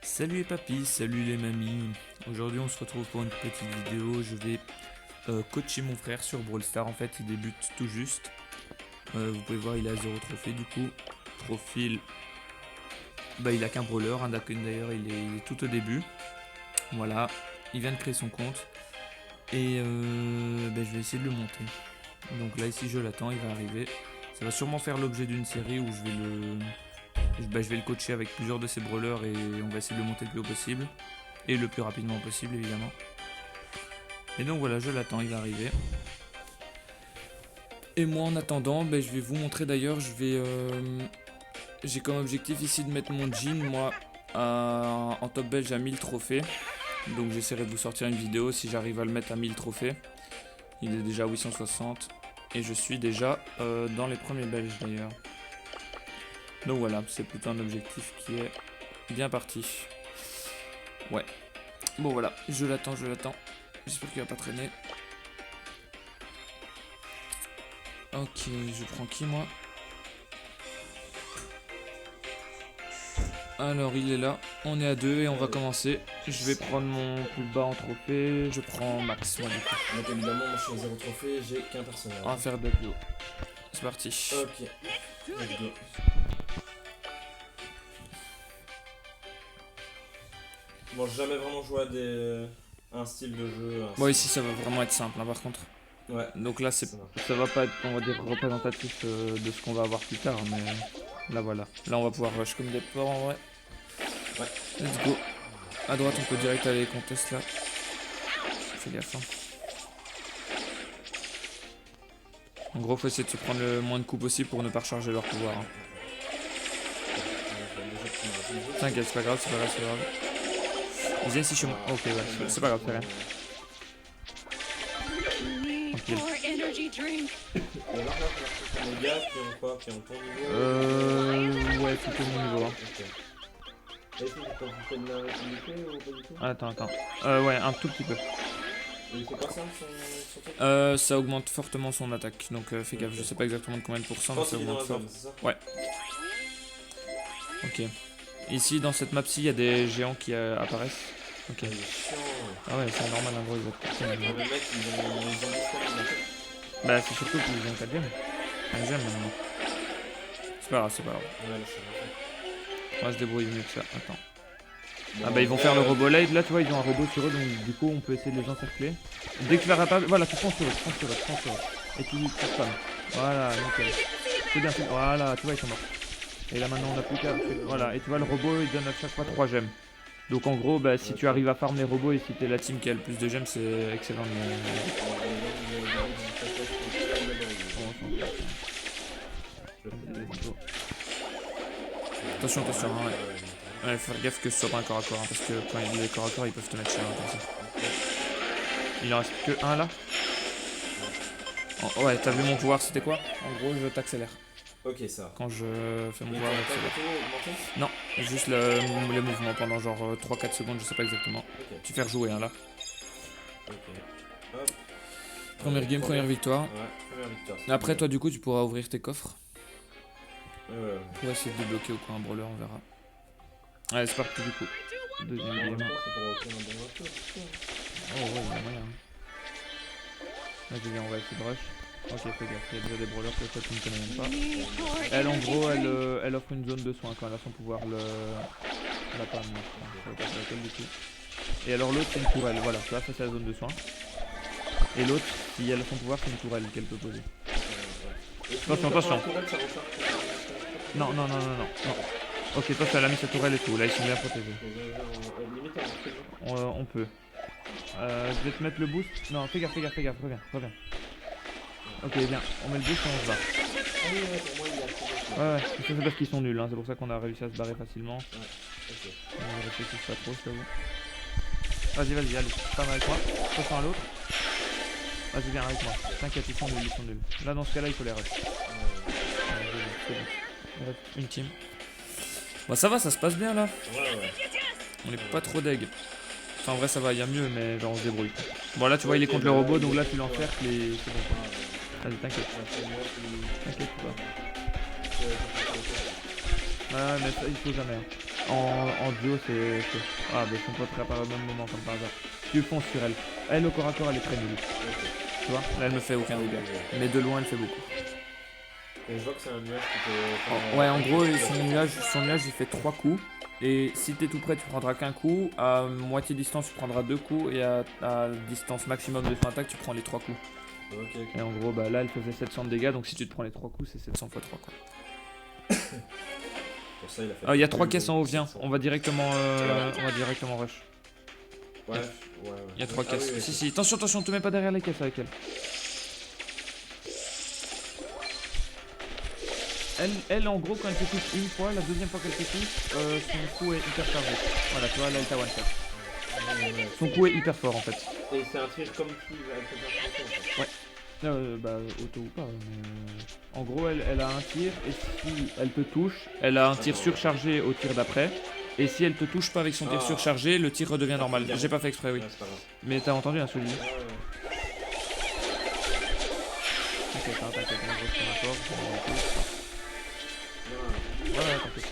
Salut les papis, salut les mamies. Aujourd'hui on se retrouve pour une petite vidéo. Je vais coacher mon frère sur Brawl Stars. En fait il débute tout juste. Vous pouvez voir il a 0 trophée du coup. Profil, il a qu'un brawler. D'ailleurs il est tout au début. Voilà, il vient de créer son compte. Et je vais essayer de le monter. Donc là ici je l'attends, il va arriver. Ça va sûrement faire l'objet d'une série où je vais le coacher avec plusieurs de ses brawlers et on va essayer de le monter le plus haut possible. Et le plus rapidement possible évidemment. Et donc voilà, je l'attends, il va arriver. Et moi en attendant, je vais vous montrer d'ailleurs, j'ai comme objectif ici de mettre mon jean, moi, en top belge à 1000 trophées. Donc j'essaierai de vous sortir une vidéo si j'arrive à le mettre à 1000 trophées. Il est déjà à 860. Et je suis déjà dans les premiers belges d'ailleurs. Donc voilà, c'est plutôt un objectif qui est bien parti. Ouais. Bon voilà, je l'attends. J'espère qu'il va pas traîner. Ok, je prends qui moi? Alors il est là, on est à 2 et on va commencer. Je vais prendre mon plus bas en trophée, je prends max moi du coup. Donc évidemment moi je suis à 0 trophée, j'ai qu'un personnage. On va faire de plus haut. C'est parti. Ok, let's go. Bon, j'ai jamais vraiment joué à un style de jeu. Bon ici ça va vraiment être simple par contre. Ouais. Donc là ça va pas être, on va dire, représentatif de ce qu'on va avoir plus tard, mais là voilà. Là on va pouvoir rush comme des porcs en vrai. Ouais. Let's go. À droite on peut direct aller les contests là. Fais gaffe. En gros faut essayer de se prendre le moins de coups possible pour ne pas recharger leur pouvoir. T'inquiète, c'est pas grave. Ils viennent ici chez moi. Ok, ouais, c'est pas grave, c'est rien. Tranquille. Les gars qui ont quoi? Qui ont ton niveau? Ouais, plutôt mon niveau. Est-ce que tu fais de la rapidité ou pas du tout? Attends. Ouais, un tout petit peu. Et c'est pas ça son truc? Ça augmente fortement son attaque. Donc fais gaffe, je sais pas exactement de combien de pourcents, mais ça augmente fort. Ouais. Ok. Ici, dans cette map-ci, il y a des géants qui apparaissent. Ok. Ah ouais, c'est normal, en gros, ils vont te Les mecs, ils ont Bah, c'est surtout qu'ils ont 4 gemmes. 1 gemme maintenant. C'est pas grave. Ouais, On va se débrouiller mieux que ça. Attends. Ah bah ils vont faire le robot live, là tu vois ils ont un robot sur eux donc du coup on peut essayer de les encercler. Dès que tu verras pas, voilà tu prends sur eux. Et tu spam. Voilà, nickel. C'est bien fait, voilà, tu vois ils sont morts. Et là maintenant on a plus qu'à... Voilà, et tu vois le robot il donne à chaque fois 3 gemmes. Donc en gros si tu arrives à farm les robots et si t'es la team qui a le plus de gemmes c'est excellent. Attention, hein, ouais. Ouais, faut faire gaffe que ce soit pas un corps à corps, parce que quand il y a des corps à corps, ils peuvent te mettre cher comme ça. Il en reste que un là. Oh, ouais, t'as vu mon pouvoir, c'était quoi? En gros, je t'accélère. Ok, ça. Quand je fais mon pouvoir, j'accélère. Non, juste les mouvements pendant genre 3-4 secondes, je sais pas exactement. Okay. Tu fais rejouer là. Ok. Hop. Première game, première victoire. Ouais, première victoire. Après, toi, du coup, tu pourras ouvrir tes coffres. Ouais. Pour essayer de débloquer ou quoi un brawler, on verra. Allez, c'est parti du coup. Deuxième game. Oh ouais, il y a moyen. Vas-y, viens, on va essayer de rush. Ok, fais gaffe, il y a déjà des brawlers que toi tu ne connais même pas. Elle, en gros, elle offre une zone de soin quand elle a son pouvoir. La panne, je sais pas laquelle du coup. Et alors l'autre, c'est une tourelle. Voilà, ça c'est la zone de soin. Et l'autre, si elle a son pouvoir, c'est une tourelle qu'elle peut poser. Attention. Non. Ok, toi, elle a mis sa tourelle et tout. Là, ils sont bien protégés. On peut. Je vais te mettre le boost. Non, fais gaffe, reviens. Ok, viens, on met le boost et on se barre. Ouais, c'est parce qu'ils sont nuls, hein. C'est pour ça qu'on a réussi à se barrer facilement. On réfléchit pas trop, je t'avoue. Vas-y, allez, pas mal avec moi. Attention à l'autre. Vas-y, viens avec moi. T'inquiète, ils sont nuls. Là, dans ce cas-là, il faut les rush. C'est bon. Une team. Bah, ça va, ça se passe bien là. Ouais. On est pas trop deg. Enfin, en vrai, ça va, il y a mieux, mais genre on se débrouille. Bon, là, tu vois, il est contre le robot, donc là, tu l'encercles et c'est bon. Vas-y, t'inquiète pas. Ouais, mais ça, il faut jamais. En duo, c'est. Ah, mais son pote réapparaît au même moment, comme par hasard. Tu fonces sur elle. Elle, au corps à corps, elle est très nulle. Ok. Tu vois? Là, elle me fait aucun dégât. Mais de loin, elle fait beaucoup. Et je vois que c'est un nuage qui peut. Oh, ouais, en gros, son nuage, il fait 3 coups. Et si t'es tout près, tu prendras qu'un coup. À moitié distance, tu prendras 2 coups. Et à distance maximum de son attaque, tu prends les 3 coups. Ok. Et en gros, bah là, elle faisait 700 de dégâts. Donc si tu te prends les 3 coups, c'est 700 x 3 quoi. Pour ça, il a fait. Il y a 3 caisses en haut, viens. 700. On va directement rush. Ouais, ouais. Il y a 3 Ah caisses. oui, oui, Si, ok. si, attention, te mets pas derrière les caisses avec elle. Elle, en gros, quand elle te touche une fois, la deuxième fois qu'elle te touche, son coup est hyper chargé. Voilà, tu vois, là, elle t'a one shot. Ouais. Son coup est hyper fort en fait. Et c'est un tir comme si elle faisait un tir, en fait. Bah, auto ou pas. En gros, elle a un tir et si elle te touche, elle a un tir surchargé au tir d'après. Et si elle te touche pas avec son tir surchargé, le tir redevient normal. J'ai pas fait exprès, oui. Ouais, c'est pas grave. Mais t'as entendu un celui-là? Ouais, ouais. T'inquiète, moi je reprends ma force. Non, Ouais, t'inquiète.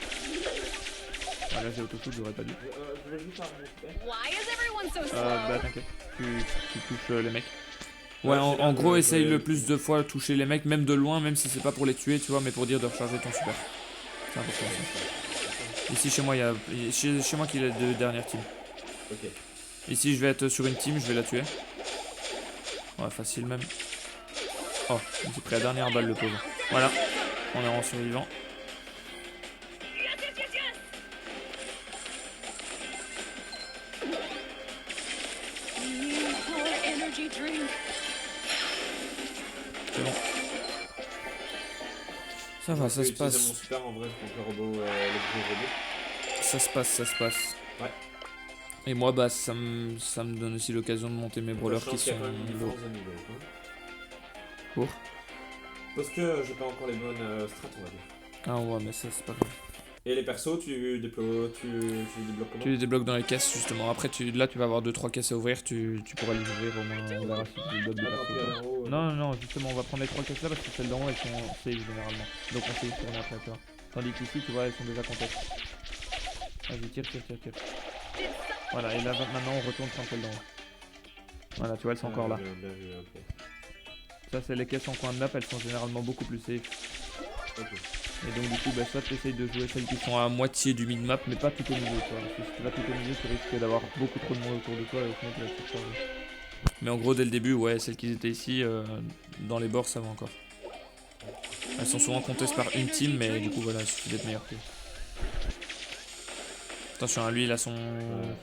Ah, là j'ai auto-shoot, j'aurais pas dû. je voulais juste avoir mon super. Why is everyone so slow? Bah t'inquiète, tu touches les mecs. Ouais, Ouais, en c'est là gros, que essaye je- le plus de fois toucher les mecs, même de loin, même si c'est pas pour les tuer, tu vois, mais pour dire de recharger ton super. C'est important ça. Ici, chez moi, il y a. Chez moi qu'il y a deux dernières teams. Ok. Ici, je vais être sur une team, je vais la tuer. Ouais, facile même. Oh, il s'est pris la dernière balle, le pauvre. Voilà, on est en survivant. Energy drink. C'est bon. Ça va, ça se Je vais utiliser mon passe. super en vrai contre le robot, le gros robot. Ça se passe. Ouais. Et moi, bah, ça me donne aussi l'occasion de monter mes brawlers Je qui pense qu'il y sont a quand même une lourds. différence de niveau. Hein. Pour. Parce que j'ai pas encore les bonnes strats, on va dire. Ah ouais, mais ça, c'est pas grave. Et les persos, tu débloques comment? Tu les débloques dans les caisses, justement. Après, là, tu vas avoir 2-3 caisses à ouvrir. Tu pourras les ouvrir au moins. On verra si tu débloques des Ah, tant persos. pis, ou pas. en haut, Non, justement, on va prendre les 3 caisses là parce que celles d'en haut, elles sont safe généralement. Donc, on sait y tourner après, tu vois. Tandis qu'ici, tu vois, elles sont déjà contextes. Vas-y, tire. Voilà, et là, maintenant, on retourne prendre celles d'en haut. Voilà, tu vois, elles sont encore là. Bien vu, ok. Ça, c'est les caisses en coin de map, elles sont généralement beaucoup plus safe. Ok. Et donc, du coup, bah, soit tu essayes de jouer celles qui sont à moitié du mid-map, mais pas tout au milieu, tu vois. Parce que si tu vas tout au milieu, tu risques d'avoir beaucoup trop de monde autour de toi et au final, tu vas te surcharger. Mais en gros, dès le début, ouais, celles qui étaient ici, dans les bords, ça va encore. Elles sont souvent contestées par une team, mais du coup, voilà, il suffit d'être meilleur que. Attention, lui, il a son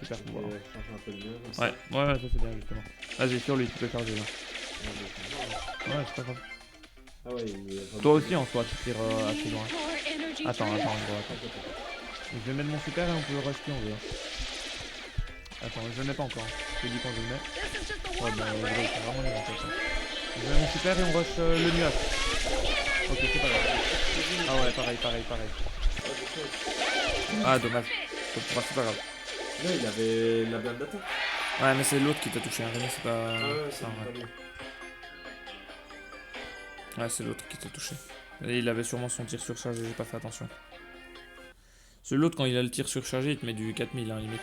super pouvoir. Changer un peu de mieux, comme ça. Ouais, ça c'est bien, justement. Vas-y, sur lui, tu peux charger là. Ouais, c'est pas grave. Ah ouais, il est... Toi aussi, en soi, tu tires assez loin. More energy Attends, drink. attends. Je vais mettre mon super et on peut rush qui on veut. Attends, je le mets pas encore. Je te dis quand je le mets. This is just the Ouais, warm-up. bah, gros, c'est vraiment nul en fait. Je mets mon super et on rush le nuage. Ok, c'est pas grave. Ah ouais, pareil. Ah, dommage. Bah, c'est pas grave. Là, il avait la blinde d'attaque. Ouais, mais c'est l'autre qui t'a touché, hein. René, c'est pas. Ah ouais, c'est ça, pas ouais. lui. Ouais, c'est l'autre qui t'a touché. Et il avait sûrement son tir surchargé, j'ai pas fait attention. C'est l'autre, quand il a le tir surchargé, il te met du 4000 hein, limite.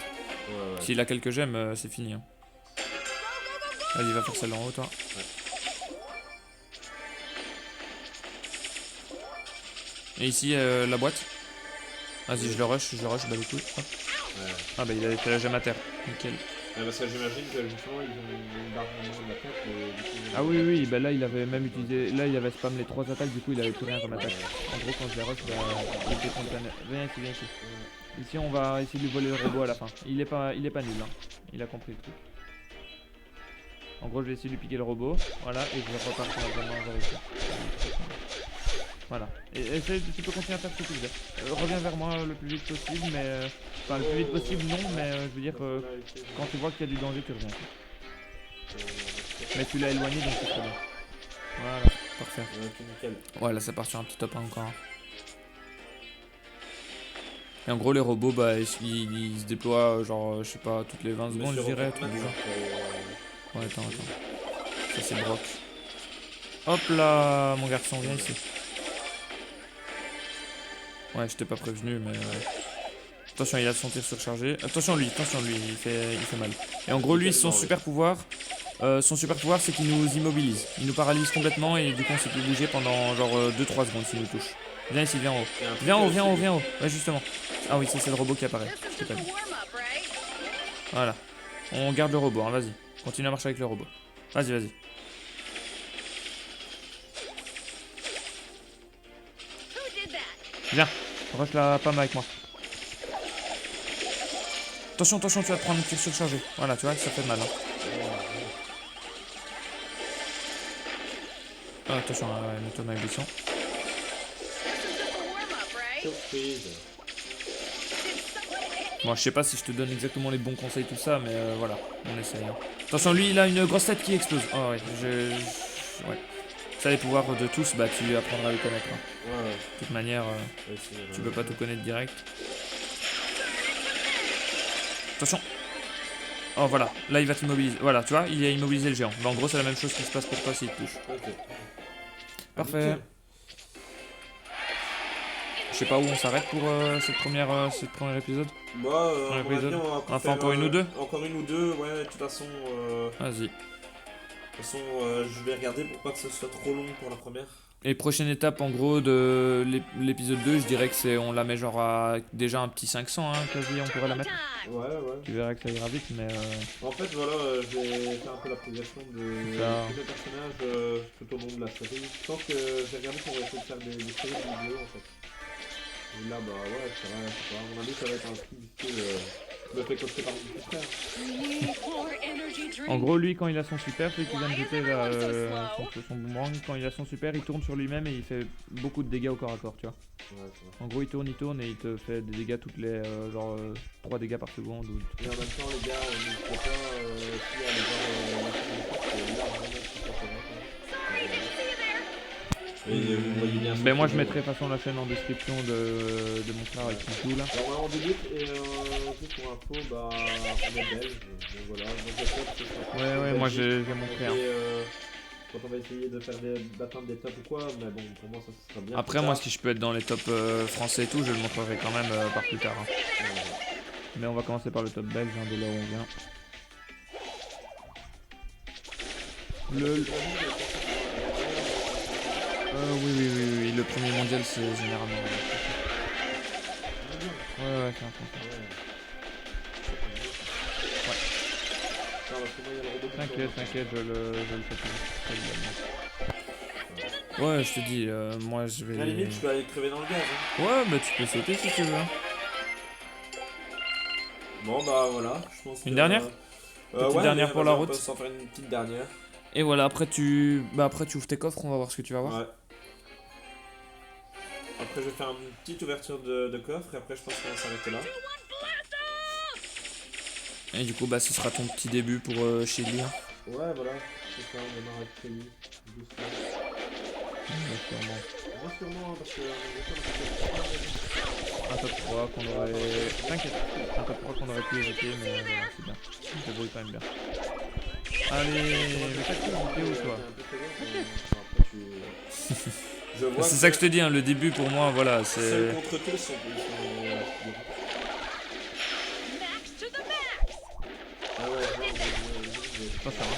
Ouais. S'il a quelques gemmes, c'est fini. Hein. Vas-y, va faire celle en haut, toi. Et ici, la boîte. Vas-y, je le rush, bah du coup. Hop. Ouais. Ah bah il a fait la gemme à terre. Nickel. Ouais, parce que j'imagine que justement, ils ont une barre de la tête et du coup... Ah oui, bah là il avait même utilisé. Là il avait spam les 3 attaques, du coup il avait plus rien comme attaque. En gros, quand je les rush, bah, il était contre la. Viens ici. Ici, on va essayer de lui voler le robot à la fin. Il est pas nul, hein. Il a compris le truc. En gros, je vais essayer de lui piquer le robot. Voilà, et je vais repartir vraiment vers ici. Voilà. Et essaye, tu peux continuer à faire ce que tu veux. Reviens vers moi le plus vite possible, mais. Enfin, le plus vite possible, non, mais je veux dire, quand tu vois qu'il y a du danger, tu reviens. Mais tu l'as éloigné, donc c'est très bien. Voilà, parfait. Ok, nickel. Ouais, là ça part sur un petit top 1 encore. Et en gros, les robots, bah, ils se déploient, genre, je sais pas, toutes les 20 secondes, je dirais, truc du genre. Ouais, attends. Ça, c'est Brock. Hop là, mon garçon, viens ici. Ouais, je t'ai pas prévenu, mais. Attention, il a son tir surchargé. Attention lui, il fait mal. Et en gros, lui, son super pouvoir, c'est qu'il nous immobilise. Il nous paralyse complètement et du coup, on sait plus bouger pendant genre 2-3 secondes s'il nous touche. Viens ici, viens en haut. Viens en haut. Ouais, justement. Ah oui, c'est le robot qui apparaît. This Je t'ai is pas just a dit. warm-up, right? Voilà. On garde le robot, hein, vas-y. Continue à marcher avec le robot. Vas-y. Who did that? Viens, rush la pomme avec moi. Attention, tu vas te prendre un tir surchargé. Voilà, tu vois que ça fait mal. Hein. Ah, attention, mets-toi dans l'évolution. This is just a warm-up, right? Surprise. Did someone hit me? Bon, je sais pas si je te donne exactement les bons conseils, tout ça, mais voilà, on essaye. Hein. Attention, lui, il a une grosse tête qui explose. Oh ouais, ouais. Ça, les pouvoirs de tous, bah tu apprendras à les connaître. Hein. Ouais, De toute manière, tu peux pas tout connaître direct. Attention. Oh voilà, là il va t'immobiliser. Voilà, tu vois, il a immobilisé le géant. Bah, en gros, c'est la même chose qui se passe pour toi s'il te touche. Ok. Parfait. Je sais pas où on s'arrête pour ce premier épisode. Bah, Dans on va l'épisode. dire, on va On va faire faire, encore une ou deux. Encore une ou deux, ouais, de toute façon, Vas-y. je vais regarder pour pas que ce soit trop long pour la première. Et prochaine étape en gros de l'épisode 2, je dirais que c'est on la met genre à déjà un petit 500 hein, quasi on pourrait la mettre. Time. Ouais. Tu verras que ça ira vite, mais En fait, voilà, je vais faire un peu la progression de Ça. tous les personnages tout au long de la série. Je pense que j'ai regardé pour essayer de faire des séries de vidéos en fait. Et là, bah ouais, ça va, à mon avis, ça va être un truc du style, je me fais coacher par mon petit frère. We need more energy drinks. en gros, lui, quand il a son super, celui qui vient de Why is jeter là, everyone so slow? son boomerang, quand il a son super, il tourne sur lui-même et il fait beaucoup de dégâts au corps à corps, tu vois. Ouais, ça va. En gros, il tourne et il te fait des dégâts toutes les 3 dégâts par seconde. Ou... Et en même temps, les gars, n'hésitez pas, si à aller voir la chaîne YouTube, c'est largement plus passionnant. Sorry, didn't see you there. Et vous voyez bien. Ben moi, je mettrai de toute façon la chaîne en description de mon frère avec qui joue là. Alors, on débute et juste pour info, bah, on est belge, donc voilà. Donc, j'espère que ce sera Ouais, moi j'ai montré. Hein. Et quand on va essayer de faire d'atteindre des tops ou quoi, mais bon, pour moi, ça sera bien. Après moi si je peux être dans les tops français et tout, je le montrerai quand même par plus tard. Hein. Mais on va commencer par le top belge, hein, de là où on vient. Oui, le premier mondial c'est généralement. Ouais, c'est un peu. T'inquiète, je le fais tout. Ouais je te dis, moi je À la vais... limite, je peux aller crever dans le gaz. Hein. Ouais bah tu peux sauter si tu veux. Hein. Bon, bah voilà, je pense Une que, dernière Petite dernière pour la vas-y, route. On peut s'en faire une petite dernière. Et voilà après tu ouvres tes coffres, on va voir ce que tu vas voir. Ouais. Après, je vais faire une petite ouverture de coffre et après, je pense qu'on va s'arrêter là. Et du coup bah ce sera ton petit début pour chez lui. Hein. Ouais, voilà, c'est ça, on démarre avec Kelly. Doucement. Moi, sûrement, parce que Un top 3 qu'on aurait... T'inquiète, un top 3 qu'on aurait pu éviter, mais voilà, c'est bien. On se débrouille quand même bien. Allez, mais t'as qui où toi? Je vois C'est ça que je te dis, hein, le début pour moi voilà c'est... Seul contre tous, sont Max to the max. Ah ouais, Ça, ça va.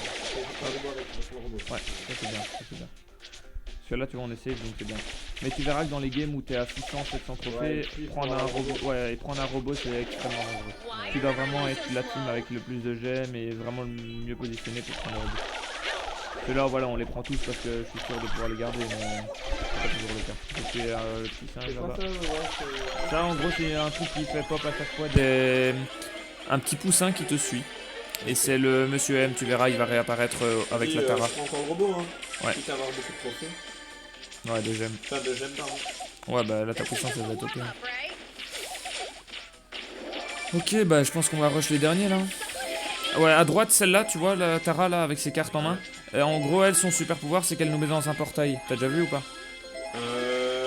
Ouais, ça c'est bien, Parce que là tu vois on essaye donc c'est bien. Mais tu verras que dans les games où t'es à 600, 700 trophées, Ouais, puis prendre un robot c'est extrêmement dangereux. Why Tu is dois everyone vraiment être so la slow? team avec le plus de gemmes et vraiment le mieux positionné pour prendre le robot. Ceux-là voilà on les prend tous parce que je suis sûr de pouvoir les garder mais c'est pas toujours le cas. C'est le petit singe là-bas. Ça en gros c'est un truc qui fait pop à chaque fois Un petit poussin qui te suit. Et c'est le monsieur M, tu verras, il va réapparaître avec la Tara. Je prends encore le robot, hein. Ouais. Quitte à avoir beaucoup de trophées. Ouais, de gemmes. Enfin, de gemmes, pardon. Ouais, bah là ta puissance elle va être Warm OP. up, right? Ok, bah je pense qu'on va rush les derniers là. Ouais, à droite, celle-là, tu vois, la Tara là avec ses cartes en main. En gros, elle, son super pouvoir, c'est qu'elle nous met dans un portail. T'as déjà vu ou pas?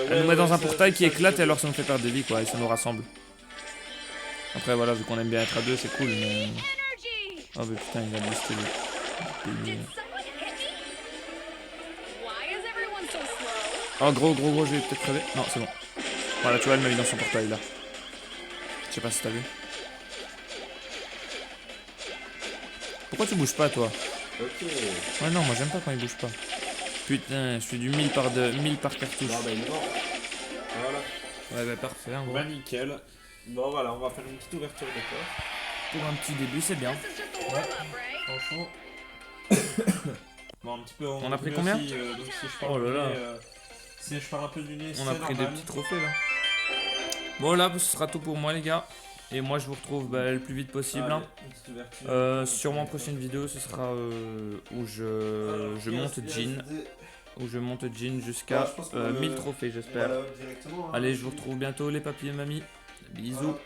Elle nous met dans un portail qui éclate et alors ça nous fait perdre des vies quoi, et ça nous rassemble. Après, voilà, vu qu'on aime bien être à deux, c'est cool, mais. Energy. Oh, mais putain, il a boosté le. Did someone hit me? Why is everyone so slow? Oh, gros, je vais peut-être crever. Non, c'est bon. Voilà, tu vois, elle m'a mis dans son portail là. Je sais pas si t'as vu. Pourquoi tu bouges pas toi? Ok. Ouais non, moi j'aime pas quand il bouge pas. Putain, je suis du 1000 par cartouche. Bah il est mort. Voilà. Ouais bah parfait en gros. Bah nickel. Bon voilà, on va faire une petite ouverture de coffre. Pour un petit début c'est bien. This is just a warm-up, right? Franchement. Bon un petit peu. On a pris combien? aussi, donc si je parle Oh là là. si je parle un peu du nez, On a pris des petits trophées là. Bon là ce sera tout pour moi les gars. Et moi je vous retrouve le plus vite possible. Hein. Sur mon prochaine vidéo ce sera où je monte Jean. Où je monte Jean jusqu'à 1000 trophées j'espère. Voilà, directement, hein. Allez je vous retrouve bientôt les papis et mamies. Bisous. Voilà.